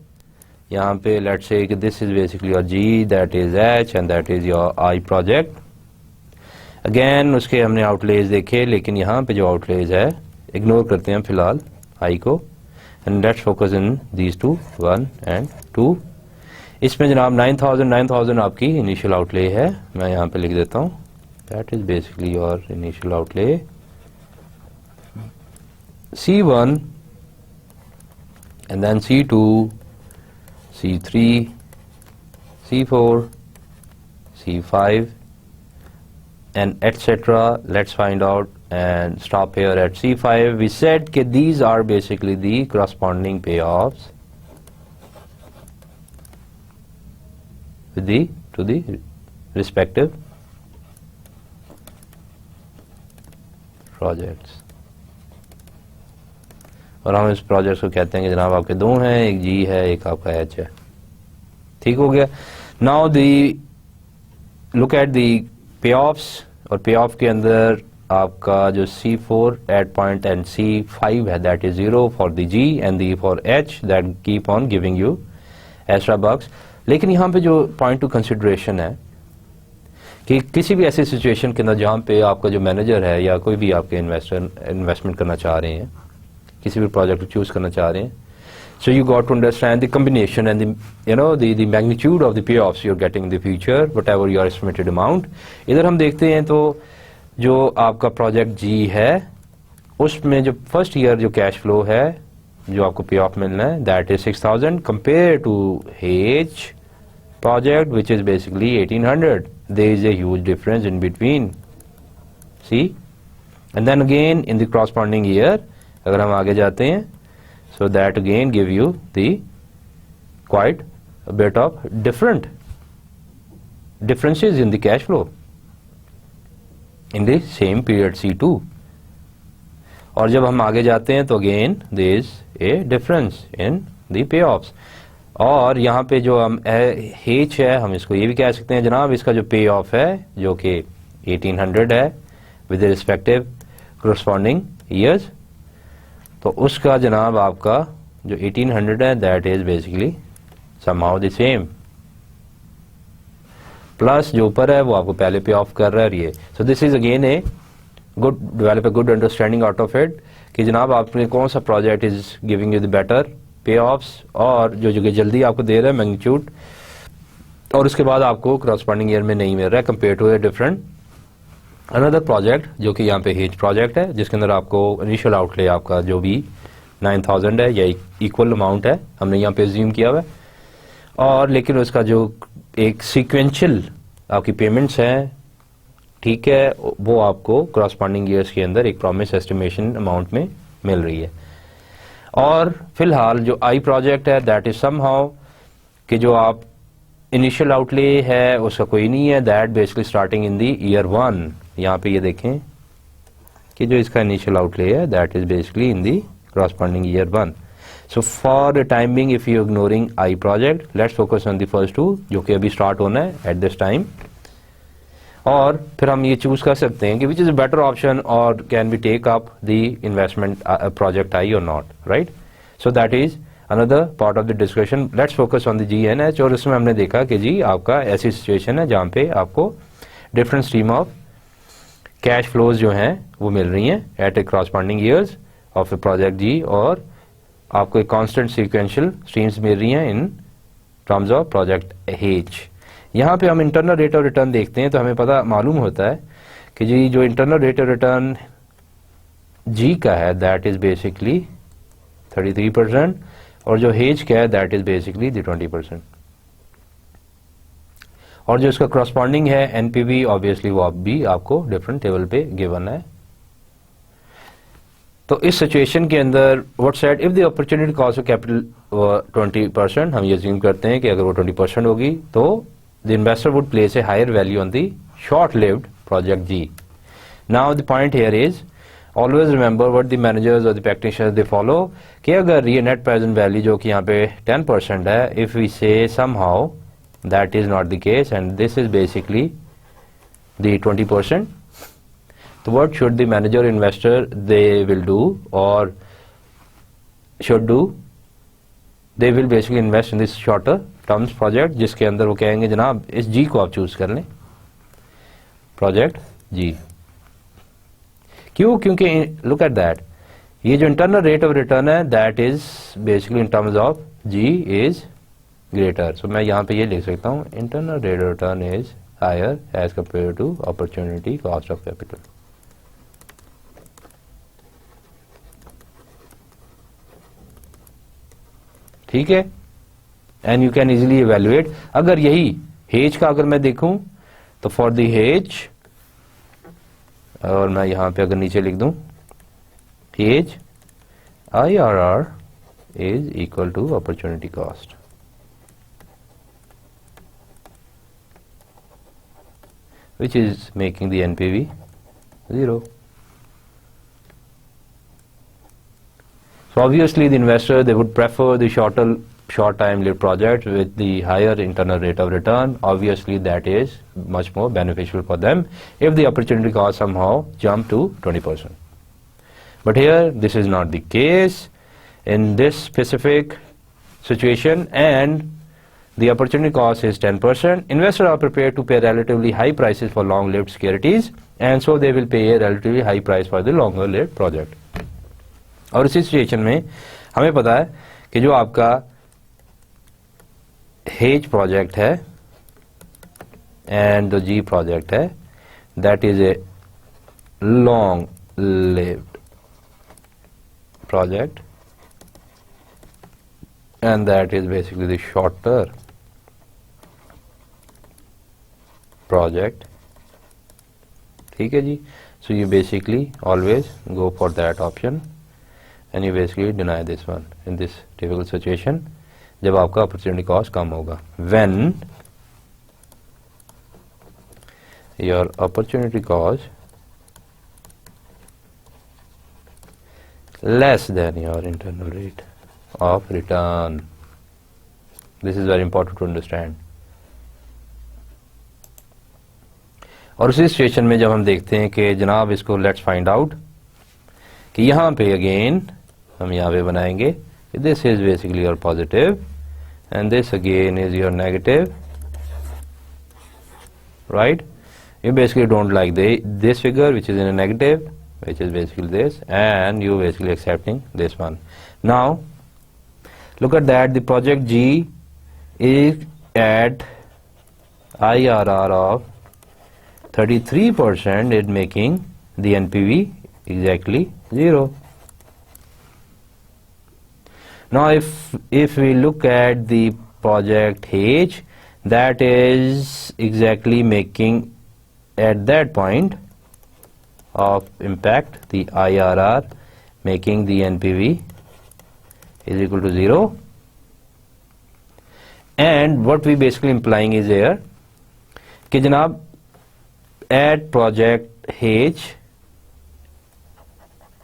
यहाँ पे. Let's say कि this is basically your G, that is H and that is your I project. Again उसके हमने outlays देखे, लेकिन यहाँ पे जो outlays है ignore करते हैं फिलहाल I को, and let's focus in these two, 1 and 2. इसमें जनाब 9,000 आपकी initial outlay है. मैं यहाँ पे लिख देता हूँ, that is basically your initial outlay. C1 and then C2, C3, C4, C5 and etc. Let's find out and stop here at C5. We said that these are basically the corresponding payoffs to the respective projects. और हम इस project को कहते हैं कि जनाब आपके दो हैं, एक जी है एक आपका एच है. ठीक हो गया. Now the look at the पे ऑफ्स, और पे ऑफ के अंदर आपका जो C4 eight point and C5 है that is 0 for the G and the for H that keep on giving you extra bucks. लेकिन यहाँ पे जो पॉइंट टू कंसिडरेशन है कि किसी भी ऐसी सिचुएशन के अंदर जहाँ पे आपका जो मैनेजर है या कोई भी आपके इन्वेस्टर इन्वेस्टमेंट करना चाह रहे हैं, किसी भी प्रोजेक्ट को चूज करना चाह रहे हैं, so you got to understand the combination and the magnitude of the payoffs you're getting in the future, whatever your estimated amount. इधर हम देखते हैं तो जो आपका प्रोजेक्ट जी है उसमें जो फर्स्ट ईयर जो कैश फ्लो है जो आपको पे ऑफ मिलना है that is 6,000 compare to H project which is basically 1,800. There is a huge difference in between. See, and then again in the corresponding year अगर हम आगे जाते हैं, so that again give you the quite a bit of differences in the cash flow in the same period C2. और जब हम आगे जाते हैं तो again there is a difference in the payoffs. और यहाँ पे जो हम H है हम इसको ये भी कह सकते हैं जनाब इसका जो पे ऑफ है जो कि 1,800 है with the respective corresponding years, तो उसका जनाब आपका जो 1,800 है that is basically somehow the same, plus जो ऊपर है वो आपको पहले पे ऑफ कर रहा है ये. सो this is again a good develop a good understanding out of it कि जनाब आपने कौन सा project is giving you the better पे ऑफ्स और जो जल्दी आपको दे रहा है मैग्नीट्यूड, और उसके बाद आपको करस्पॉन्डिंग ईयर में नहीं मिल रहा है compare to a different another project जो कि यहाँ पे हेज प्रोजेक्ट है जिसके अंदर आपको इनिशियल आउटले आपका जो भी 9,000 है या इक्वल अमाउंट है हमने यहाँ पे अज्यूम किया हुआ है, और लेकिन उसका जो एक सीक्वेंशियल आपकी पेमेंट्स हैं ठीक है वो आपको करस्पॉन्डिंग ईयर्स के अंदर एक प्रॉमिस एस्टिमेशन अमाउंट में मिल रही है. और फिलहाल जो आई प्रोजेक्ट है दैट इज समहाउ कि जो आप इनिशियल आउटले है उसका कोई नहीं है, that basically starting in the year 1. यहाँ पे ये देखें कि जो इसका इनिशियल आउटले है that is basically in the corresponding year 1. So for the time being if you ignoring I project, let's focus on the first two जो कि अभी स्टार्ट होना है at this time. और फिर हम ये चूज कर सकते हैं कि which is a better option or can we take up the investment project I or not, right? So that is another part of the discussion. Let's focus on the G and H. और इसमें हमने देखा कि जी आपका ऐसी situation है जहाँ पे आपको different stream of cash flows जो हैं वो मिल रही हैं at a corresponding years of A project G, और आपको एक कांस्टेंट सीक्वेंशियल स्ट्रीम्स मिल रही हैं in terms of project H. यहाँ पे हम इंटरनल रेट ऑफ रिटर्न देखते हैं तो हमें पता मालूम होता है कि जी जो इंटरनल रेट ऑफ रिटर्न जी का है दैट इज बेसिकली 33% और जो H का है दैट इज बेसिकली 20%, और जो इसका करस्पॉन्डिंग है एनपीवी ऑब्वियसली वो भी आपको डिफरेंट टेबल पे गिवन है. तो इस सिचुएशन के अंदर what said if the opportunity cost of capital 20%, हम ये अज्यूम करते हैं कि अगर वो 20% होगी तो the investor would place a higher value on the short lived project जी. Now the point here is always remember what the managers और द प्रैक्टिशनर्स दे फॉलो कि अगर ये नेट प्रेजेंट वैल्यू जो कि यहाँ पे 10% है, इफ वी से somehow that is not the case and this is basically the 20%, so what should the manager investor they will do or should do? They will basically invest in this shorter terms project जिसके अंदर वो कहेंगे जनाब इस जी को आप choose कर लें, प्रोजेक्ट जी। क्यों? क्योंकि लुक एट दैट, ये जो इंटरनल रेट ऑफ रिटर्न है that is basically in terms of G is greater. So मैं यहाँ पे ये लिख सकता हूँ internal rate of return is higher as compare to opportunity cost of capital. ठीक है, and you can easily evaluate. अगर यही हेज का अगर मैं देखूं तो फॉर द हेज, और मैं यहां पे अगर नीचे लिख दूं हेज IRR is equal to opportunity cost, which is making the NPV 0. So obviously the investor, they would prefer the short time lived project with the higher internal rate of return. Obviously that is much more beneficial for them if the opportunity cost somehow jump to 20%. But here this is not the case in this specific situation, and the opportunity cost is 10%. Investors are prepared to pay relatively high prices for long-lived securities, and so they will pay a relatively high price for the longer-lived project. और इसी situation में हमें पता है कि जो आपका hedge project है एंड द जी प्रोजेक्ट है that is A long-lived project, and that is basically the shorter project. ठीक है जी, so you basically always go for that option and you basically deny this one in this typical situation जब आपका opportunity cost कम होगा, when your opportunity cost less than your internal rate of return. This is very important to understand. और उसी situation में जब हम देखते हैं कि जनाब इसको लेट्स फाइंड आउट कि यहाँ पे अगेन हम यहाँ पे बनाएंगे this is basically your positive and this again is your negative, right? You basically don't like this figure which is in a negative, which is basically this, and you basically accepting this one. Now look at that, the project G is at IRR of 33%, it making the NPV exactly 0. Now if we look at the project H, that is exactly making at that point of impact the IRR making the NPV is equal to 0, and what we basically implying is here कि जनाब at project H,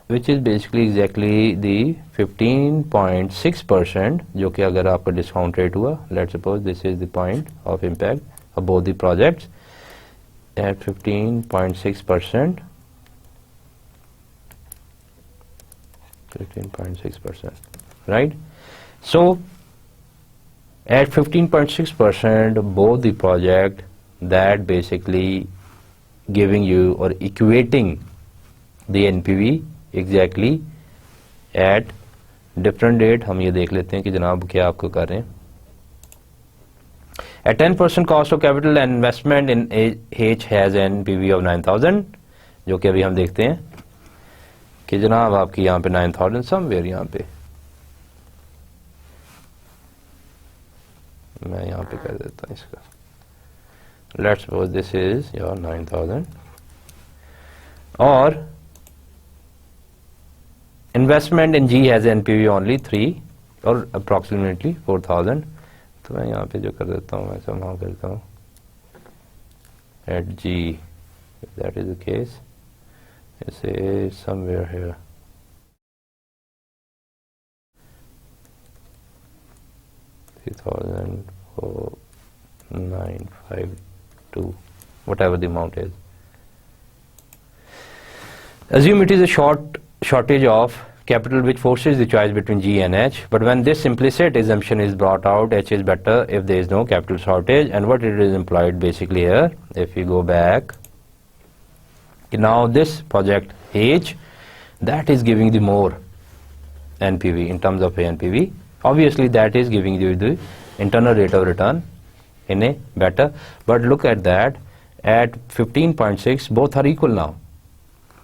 which is basically exactly the 15.6%, जो कि अगर आपका discount rate हुआ, let's suppose this is the point of impact of both the projects at 15.6%, 15.6%, right? So at 15.6% both the project, that basically giving you or equating the NPV exactly at different rate. हम ये देख लेते हैं कि जनाब क्या आपको कर रहे हैं. At 10% cost of capital and investment in H has an NPV of 9,000, जो कि अभी हम देखते हैं कि जनाब आपकी यहाँ पे 9,000 समवेयर, यहाँ पे मैं यहाँ पे कर देता हूँ इसका, let's suppose this is your 9,000 और investment in G has NPV only 3 or approximately 4,000. तो मैं यहाँ पे जो कर देता हूँ, मैं somehow करता हूँ at G, if that is the case, say somewhere here. $3,952, whatever the amount is. Assume it is a shortage of capital which forces the choice between G and H, but when this implicit assumption is brought out, H is better if there is no capital shortage. And what it is implied basically here, if we go back, now this project H, that is giving the more NPV in terms of NPV. Obviously that is giving you the internal rate of return in a better, but look at that, at 15.6 both are equal now.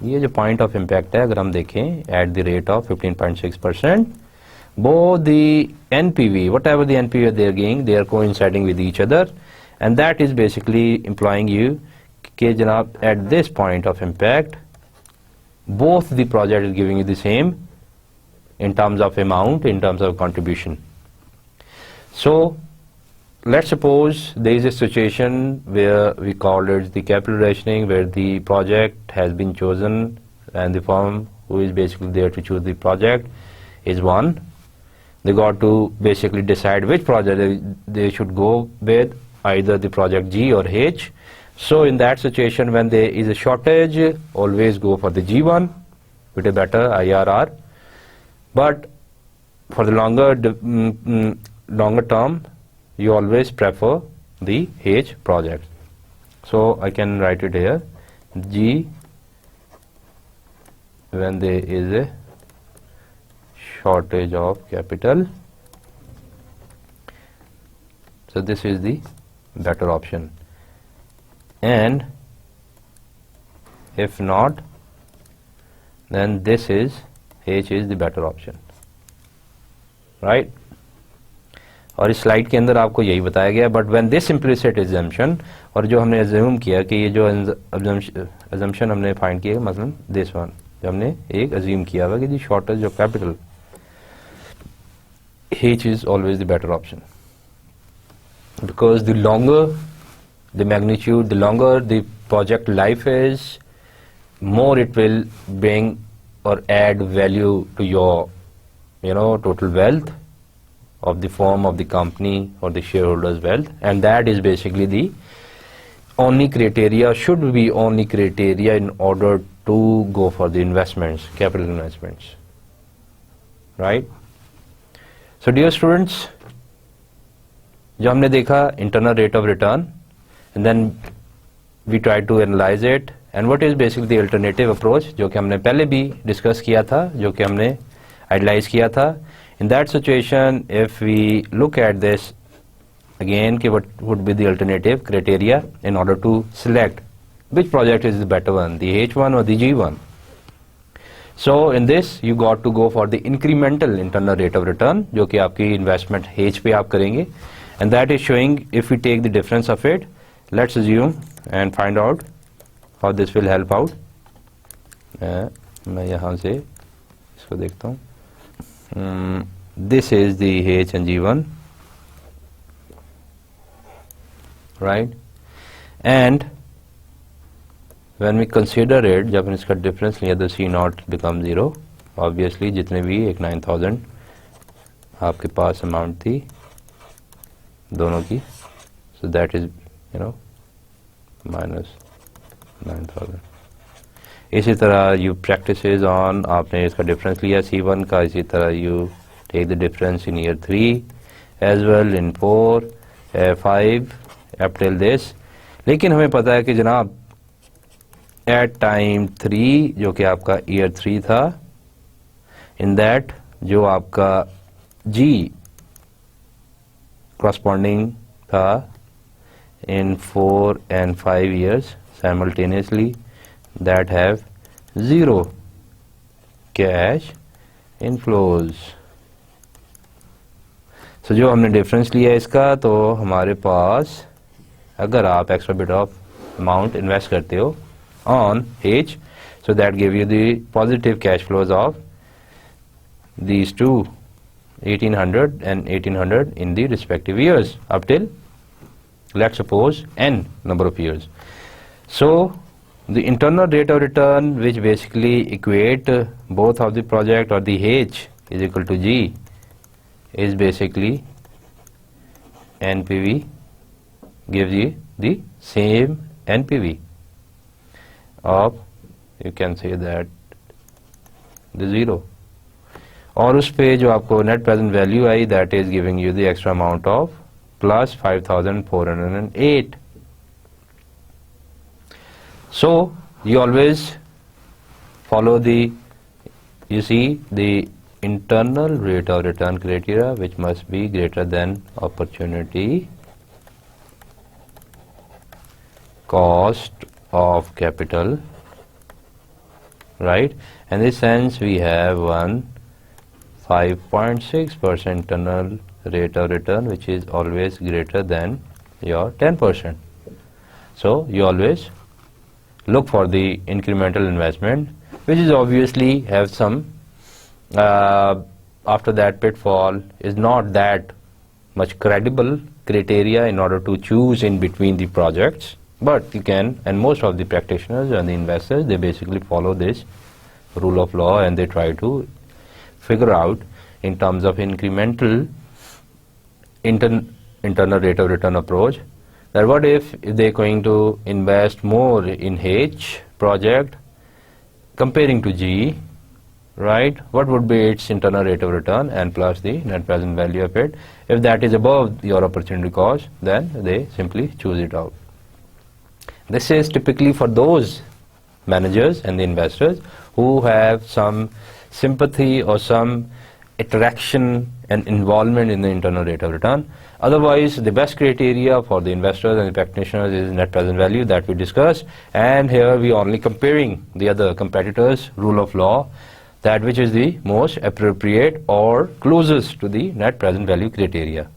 ये जो point of impact है अगर हम देखें at the rate of 15.6%, both the NPV, whatever the NPV they are giving, they are coinciding with each other, and that is basically implying you कि जनाब at this point of impact both the project is giving you the same in terms of amount, in terms of contribution. So let's suppose there is a situation where we call it the capital rationing, where the project has been chosen and the firm who is basically there to choose the project is one. They got to basically decide which project they should go with, either the project G or H. So in that situation, when there is a shortage, always go for the G1 with a better IRR. But for the longer term, you always prefer the H project. So I can write it here, G when there is a shortage of capital. So this is the better option, and if not, then this is H is the better option, right? और इस slide के अंदर आपको यही बताया गया, but when this implicit assumption, और जो हमने एज्यूम किया कि ये जो एजम्पशन हमने फाइंड किया, मसलन दिस वन, जो हमने एक अज्यूम किया हुआ कि the shortage of capital, H is always the better option, because the longer the magnitude, the longer the project life is, more it will bring or add value to your, total wealth of the firm, of the company, or the shareholders' wealth. And that is basically the only criteria, should be only criteria in order to go for the investments, capital investments, right? So dear students, जो हमने देखा internal rate of return, and then we try to analyze it, and what is basically the alternative approach, जो कि हमने पहले भी discuss किया था, जो कि हमने idealize किया था. In that situation, if we look at this again, what would be the alternative criteria in order to select which project is the better one, the H1 or the G1. So in this, you got to go for the incremental internal rate of return, जो कि आपकी investment H पे आप करेंगे, and that is showing, if we take the difference of it, let's assume and find out how this will help out. मैं यहाँ से इसको देखता हूँ. This is the H and G1, right? And when we consider it, जब हम इसका difference लिया तो C0 becomes 0. Obviously जितने भी एक 9,000 आपके पास amount थी दोनों की, so that is minus 9,000. इसी तरह you practices on, आपने इसका difference लिया C1 का, इसी तरह you take the difference in year 3 as well, in 4, 5 up till this. लेकिन हमें पता है कि जनाब at time 3 जो कि आपका year 3 था, in that जो आपका G corresponding था in 4 and 5 years simultaneously, that have 0 cash inflows. So जो हमने difference लिया इसका, तो हमारे पास अगर आप extra bit of amount invest करते हो on H, so that give you the positive cash flows of these two, 1800 and 1800 in the respective years up till, let's suppose, n number of years. So The internal rate of return, which basically equate both of the project, or the H is equal to G, is basically NPV, gives you the same NPV of, you can say that, the 0. और उस पे जो आपको net present value I, that is giving you the extra amount of plus 5,408. So you always follow the, you see, the internal rate of return criteria, which must be greater than opportunity cost of capital, right? In this sense, we have one 5.6% internal rate of return, which is always greater than your 10%. So you always look for the incremental investment, which is obviously have some after that pitfall, is not that much credible criteria in order to choose in between the projects, but you can, and most of the practitioners and the investors, they basically follow this rule of law, and they try to figure out in terms of incremental internal rate of return approach, that what if they're going to invest more in H project comparing to G, right? What would be its internal rate of return and plus the net present value of it? If that is above your opportunity cost, then they simply choose it out. This is typically for those managers and the investors who have some sympathy or some attraction and involvement in the internal rate of return. Otherwise, the best criteria for the investors and the practitioners is net present value that we discussed, and here we are only comparing the other competitors' rule of law, that which is the most appropriate or closest to the net present value criteria.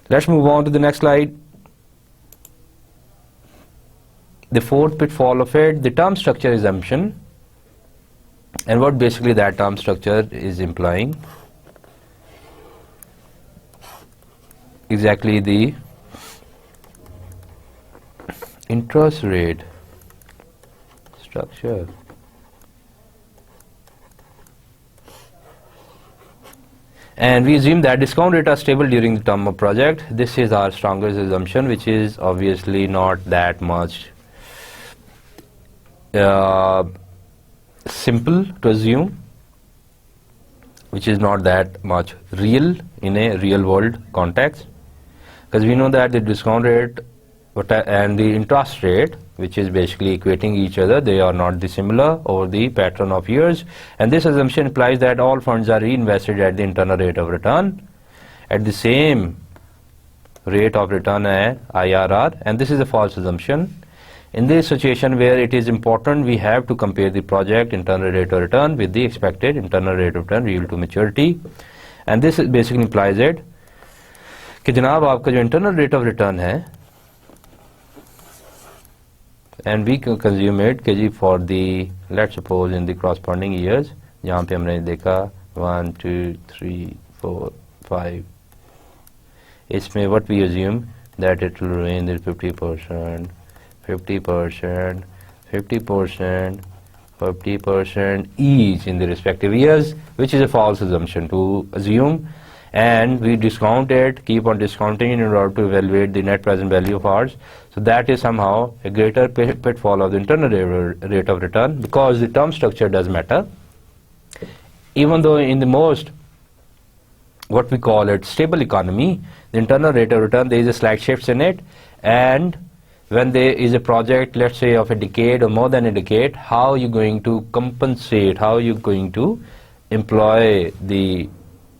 Let's move on to the next slide. The fourth pitfall of it, the term structure assumption, and what basically that term structure is implying. Exactly the interest rate structure. And we assume that discount rate are stable during the term of project. This is our strongest assumption, which is obviously not that much simple to assume, which is not that much real in a real world context, because we know that the discount rate and the interest rate, which is basically equating each other, they are not dissimilar over the pattern of years, and this assumption implies that all funds are reinvested at the internal rate of return at the same rate of return as IRR, and this is a false assumption. In this situation where it is important, we have to compare the project internal rate of return with the expected internal rate of return yield to maturity, and this basically implies it कि जनाब आपका जो internal rate of return है, and we can consume it कि for the, let's suppose in the corresponding years, जहाँ पे हमने देखा 1, 2, 3, 4, 5, इसमें what we assume that it will range in 50%, 50%, 50%, 50% each in the respective years, which is a false assumption to assume, and we discount it, keep on discounting in order to evaluate the net present value of ours. So that is somehow a greater pitfall of the internal rate of return, because the term structure does matter. Even though in the most, what we call it, stable economy, the internal rate of return, there is a slight shifts in it, and when there is a project, let's say of a decade or more than a decade, how are you going to compensate, how are you going to employ the,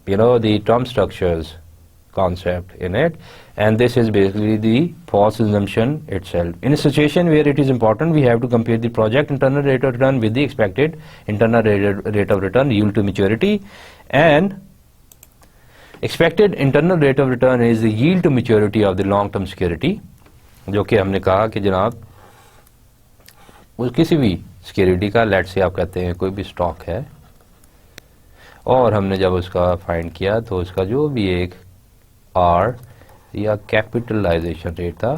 the term structures concept in it, and this is basically the false assumption itself. In a situation where it is important, we have to compare the project internal rate of return with the expected internal rate of return yield to maturity, and expected internal rate of return is the yield to maturity of the long-term security, जो कि हमने कहा कि जनाब किसी भी security का, late से आप कहते हैं कोई भी स्टॉक है, और हमने जब उसका फाइंड किया तो उसका जो भी एक आर या कैपिटलाइजेशन रेट था,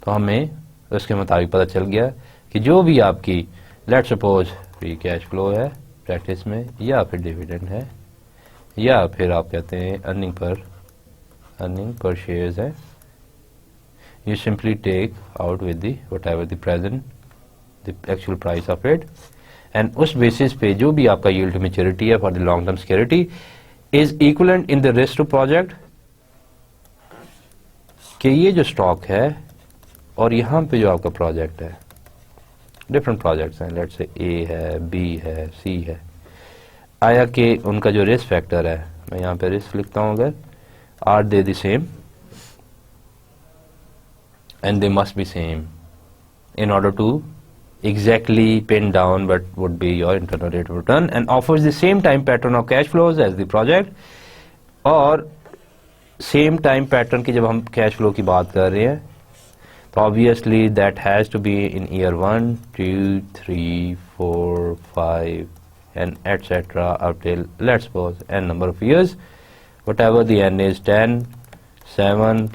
तो हमें उसके मुताबिक पता चल गया कि जो भी आपकी let's suppose free cash flow है प्रैक्टिस में, या फिर डिविडेंड है, या फिर आप कहते हैं अर्निंग पर शेयर्स है, you simply take out with the whatever the present the actual price of it, and उस basis पे जो भी आपका yield to maturity है for the long term security is equivalent in the risk to project, कि ये जो stock है और यहाँ पे जो आपका प्रोजेक्ट है, डिफरेंट प्रोजेक्ट्स हैं, लेट्स से ए है, बी है, सी है, आया कि उनका जो रिस्क फैक्टर है, मैं यहाँ पे रिस्क लिखता हूँ, अगर are they the same, and they must be same in order to exactly pin down what would be your internal rate of return, and offers the same time pattern of cash flows as the project, और same time pattern की जब हम cash flow की बात कर रहे हैं तो obviously that has to be in year 1, 2, 3, 4, 5 and etc. up till let's suppose n number of years, whatever the n is, 10, 7,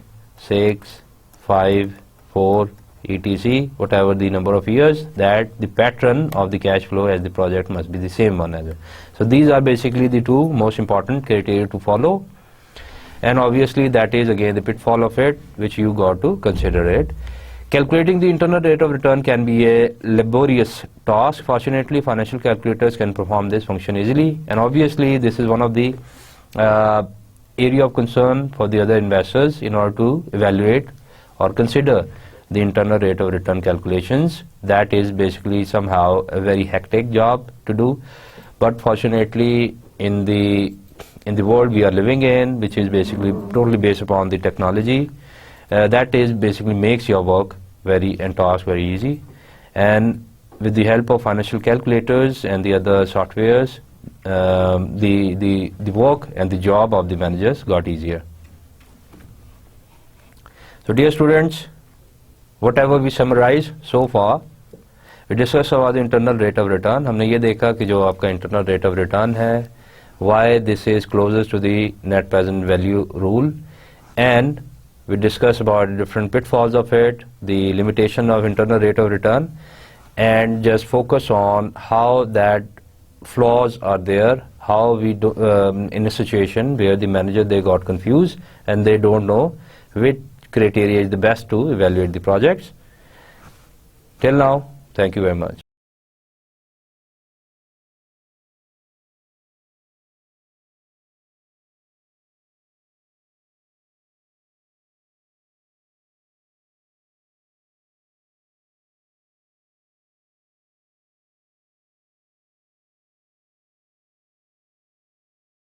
6, 5, 4, etc., whatever the number of years, that the pattern of the cash flow as the project must be the same one as well. So these are basically the two most important criteria to follow, and obviously that is again the pitfall of it, which you got to consider it. Calculating the internal rate of return can be a laborious task. Fortunately, financial calculators can perform this function easily, and obviously this is one of the area of concern for the other investors in order to evaluate or consider the internal rate of return calculations. That is basically somehow a very hectic job to do, but fortunately in the world we are living in, which is basically totally based upon the technology, that is basically makes your work and task very easy, and with the help of financial calculators and the other softwares, the work and the job of the managers got easier. So dear students, whatever we summarize so far, we discussed about the internal rate of return. हमने ये देखा कि जो आपका internal rate of return है, why this is closest to the net present value rule, and we discussed about different pitfalls of it, the limitation of internal rate of return, and just focus on how that flaws are there, how we do in a situation where the manager, they got confused and they don't know which criteria is the best to evaluate the projects. Till now, thank you very much.